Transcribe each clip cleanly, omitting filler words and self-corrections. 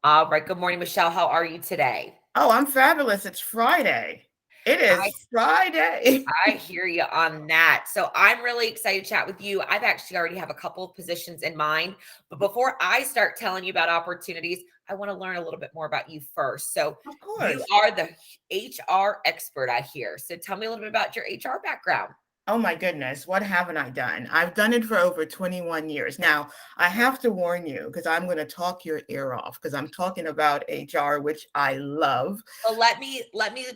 All right. Good morning, Michelle. How are you today? Oh, I'm fabulous. It's Friday. It I is Friday. I hear you on that. So I'm really excited to chat with you. I've actually already have a couple of positions in mind, but before I start telling you about opportunities, I want to learn a little bit more about you first. So Of you course. are the HR expert, I hear. So tell me a little bit about your HR background. Oh my goodness, what haven't I done? I've done it for over 21 years. Now, I have to warn you because I'm going to talk your ear off because I'm talking about HR, which I love. Well, let me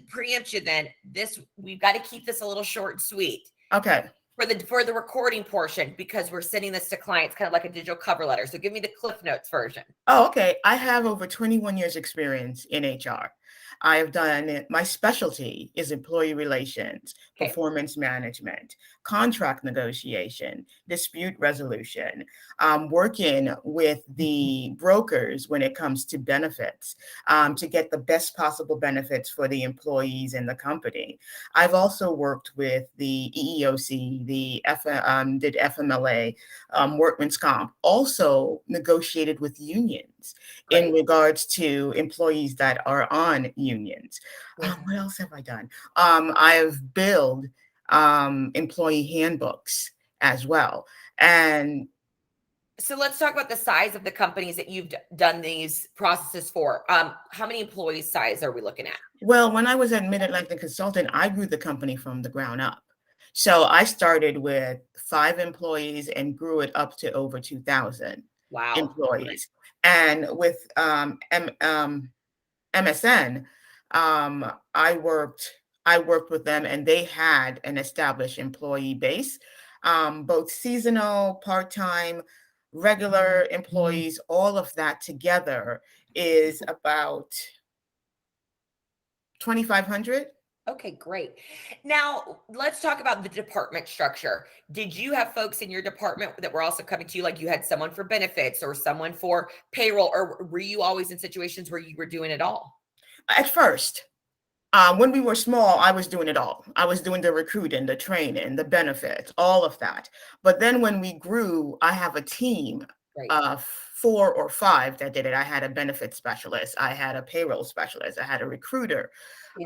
preempt you then. This we've got to keep this a little short and sweet. Okay. For the recording portion because we're sending this to clients kind of like a digital cover letter. So give me the Cliff Notes version. Oh, okay. I have over 21 years experience in HR. I have done it. My specialty is employee relations, Okay. performance management, contract negotiation, dispute resolution, working with the brokers when it comes to benefits, to get the best possible benefits for the employees in the company. I've also worked with the EEOC, did FMLA, workman's comp, also negotiated with unions in Great. regards to employees that are on unions. What Fantastic. else have I done? I've built employee handbooks as well. And So let's talk about the size of the companies that you've done these processes for. How many employees size are we looking at? well, when I was at Mid Atlantic Consultant, I grew the company from the ground up. So I started with 5 employees and grew it up to over 2,000 Wow. employees. And with MSN, um, I worked I worked with them, and they had an established employee base, both seasonal, part time, regular employees. All of that together is about 2,500. Okay, great. Now let's talk about the department structure. Did you have folks in your department that were also coming to you, like you had someone for benefits or someone for payroll, or were you always in situations where you were doing it all? At first, when we were small, I was doing it all. I was doing the recruiting, the training, the benefits, all of that. But then when we grew, I have a team Right. of 4 or 5 that did it. I had a benefit specialist, I had a payroll specialist, I had a recruiter,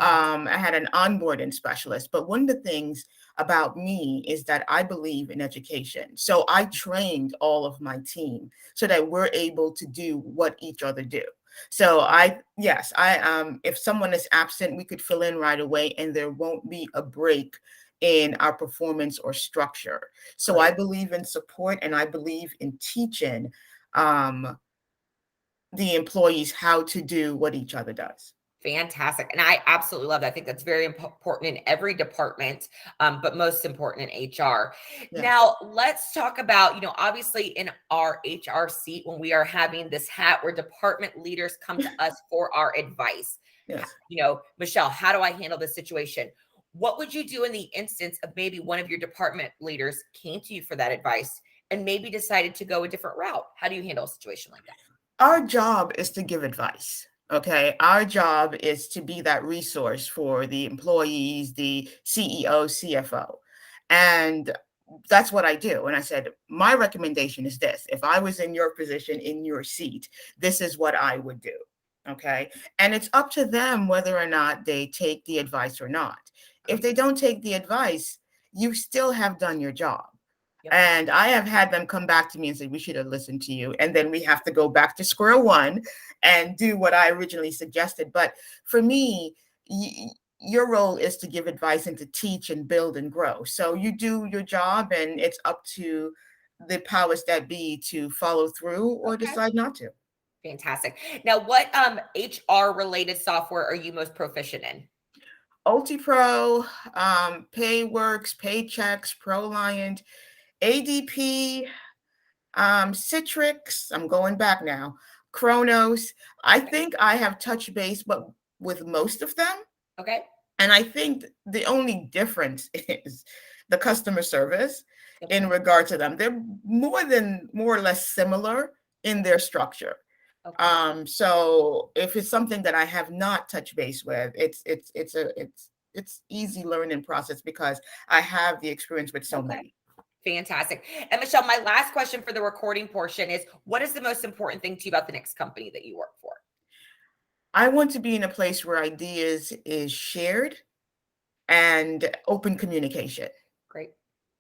Fantastic. I had an onboarding specialist. But one of the things about me is that I believe in education. So I trained all of my team so that we're able to do what each other do. So yes, if someone is absent, we could fill in right away and there won't be a break in our performance or structure. So I Great. believe in support and I believe in teaching um, the employees how to do what each other does. Fantastic. And I absolutely love that. I think that's very important in every department, but most important in HR. Yes. Now, let's talk about, obviously in our HR seat, when we are having this hat where department leaders come to us for our advice. Yes. Michelle, how do I handle this situation? What would you do in the instance of maybe one of your department leaders came to you for that advice and maybe decided to go a different route? How do you handle a situation like that? Our job is to give advice. Okay. Our job is to be that resource for the employees, the CEO, CFO. And that's what I do. And I said, my recommendation is this: if I was in your position, in your seat, this is what I would do. Okay. And it's up to them whether or not they take the advice or not. If Great. they don't take the advice, you still have done your job. Yep. And I have had them come back to me and say, we should have listened to you. And then we have to go back to square one and do what I originally suggested. But for me, your role is to give advice and to teach and build and grow. So you do your job, and it's up to the powers that be to follow through or Okay. decide not to. Fantastic. Now, what HR related software are you most proficient in? UltiPro, PayWorks, Paychecks, ProLiant, ADP, Citrix, I'm going back now, Chronos. I Okay. think I have touched base, but with most of them. Okay. And I think the only difference is the customer service Yep. in regard to them. They're more or less similar in their structure. Okay. So if it's something that I have not touched base with, it's easy learning process because I have the experience with so Okay. many. Fantastic. And Michelle, my last question for the recording portion is what is the most important thing to you about the next company that you work for? I want to be in a place where ideas is shared and open communication. Great.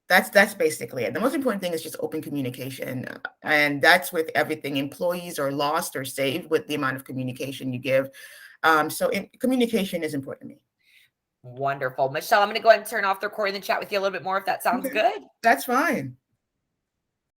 That's basically it. The most important thing is just open communication, and that's with everything. Employees are lost or saved with the amount of communication you give. Communication is important to me. Wonderful. Michelle, I'm going to go ahead and turn off the recording and chat with you a little bit more if that sounds Okay, good. that's fine.